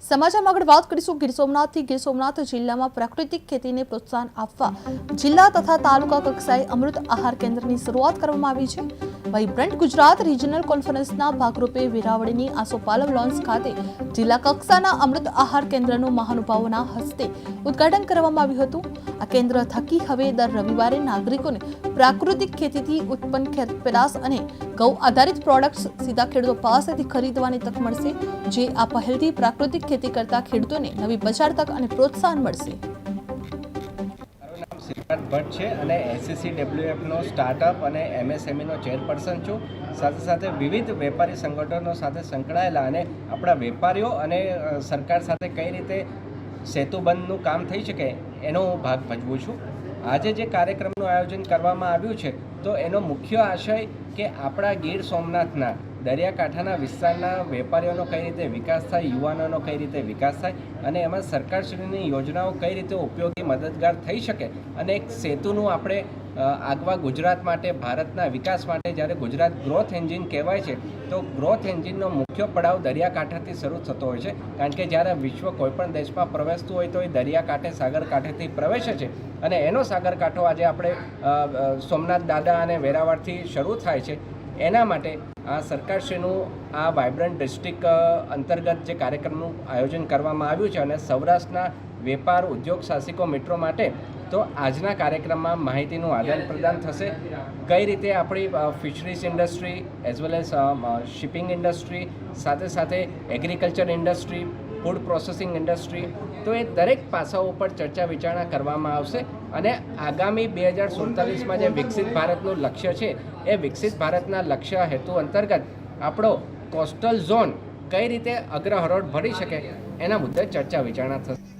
સમાચારમાં આગળ વાત કરીશું ગીર સોમનાથથી। ગીર સોમનાથ જિલ્લામાં પ્રાકૃતિક ખેતીને પ્રોત્સાહન આપવા જિલ્લા તથા તાલુકા કક્ષાએ અમૃત આહાર કેન્દ્રની શરૂઆત કરવામાં આવી છે। વાઇબ્રન્ટ ગુજરાત રિજનલ કોન્ફરન્સના ભાગરૂપે વેરાવળની આસોપાલવ લોન્સ ખાતે જિલ્લા કક્ષાના અમૃત આહાર કેન્દ્રનું મહાનુભાવોના હસ્તે ઉદ્ઘાટન કરવામાં આવ્યું હતું। આ કેન્દ્ર થકી હવે દર રવિવારે નાગરિકોને પ્રાકૃતિક ખેતીથી ઉત્પન્ન ખેતપેદાશ અને ગૌ આધારિત પ્રોડક્ટ્સ સીધા ખેડૂતો પાસેથી ખરીદવાની તક મળશે, જે આ પહેલથી પ્રાકૃતિક ખેતી કરતા ખેડૂતોને નવી બજાર તક અને પ્રોત્સાહન મળશે। મારું નામ સિદ્ધાર્થ ભટ્ટ છે અને SCCWF નો સ્ટાર્ટઅપ અને MSME નો ચેરપર્સન છું। સાથે સાથે વિવિધ વેપારી સંગઠનો સાથે સંકળાયેલા અને આપણા વેપારીઓ અને સરકાર સાથે કઈ રીતે સેતુબંધનું કામ થઈ શકે એનો હું ભાગ ભજવું છું। આજે જે કાર્યક્રમનું આયોજન કરવામાં આવ્યું છે તો એનો મુખ્ય આશય કે આપણા ગીર સોમનાથના દરિયાકાંઠાના વિસ્તારના વેપારીઓનો કઈ રીતે વિકાસ થાય, યુવાનોનો કઈ રીતે વિકાસ થાય અને એમાં સરકારશ્રીની યોજનાઓ કઈ રીતે ઉપયોગી મદદગાર થઈ શકે અને એક સેતુનું આપણે આગવા ગુજરાત માટે, ભારતના વિકાસ માટે, જ્યારે ગુજરાત ગ્રોથ એન્જિન કહેવાય છે તો ગ્રોથ એન્જિનનો મુખ્ય પડાવ દરિયાકાંઠાથી શરૂ થતો હોય છે, કારણ કે જ્યારે વિશ્વ કોઈપણ દેશમાં પ્રવેશતું હોય તો એ દરિયાકાંઠે, સાગરકાંઠેથી પ્રવેશે છે અને એનો સાગરકાંઠો આજે આપણે સોમનાથ દાદા અને વેરાવળથી શરૂ થાય છે। એના માટે આ સરકારશ્રીનું આ વાઇબ્રન્ટ ડિસ્ટ્રિક્ટ અંતર્ગત જે કાર્યક્રમનું આયોજન કરવામાં આવ્યું છે અને સૌરાષ્ટ્રના વેપાર ઉદ્યોગ સાહસિકો મિત્રો માટે તો આજના કાર્યક્રમમાં માહિતીનું આદાન પ્રદાન થશે। કઈ રીતે આપણી fisheries industry as well as shipping industry, સાથે સાથે agriculture industry, food processing industry, તો એ દરેક પાસાઓ પર ચર્ચા વિચારણા કરવામાં આવશે અને આગામી 2047માં જે વિકસિત ભારતનું લક્ષ્ય છે એ વિકસિત ભારતના લક્ષ્ય હેતુ અંતર્ગત આપણો કોસ્ટલ ઝોન કઈ રીતે અગ્રહરોળ ભરી શકે એના મુદ્દે ચર્ચા વિચારણા થશે।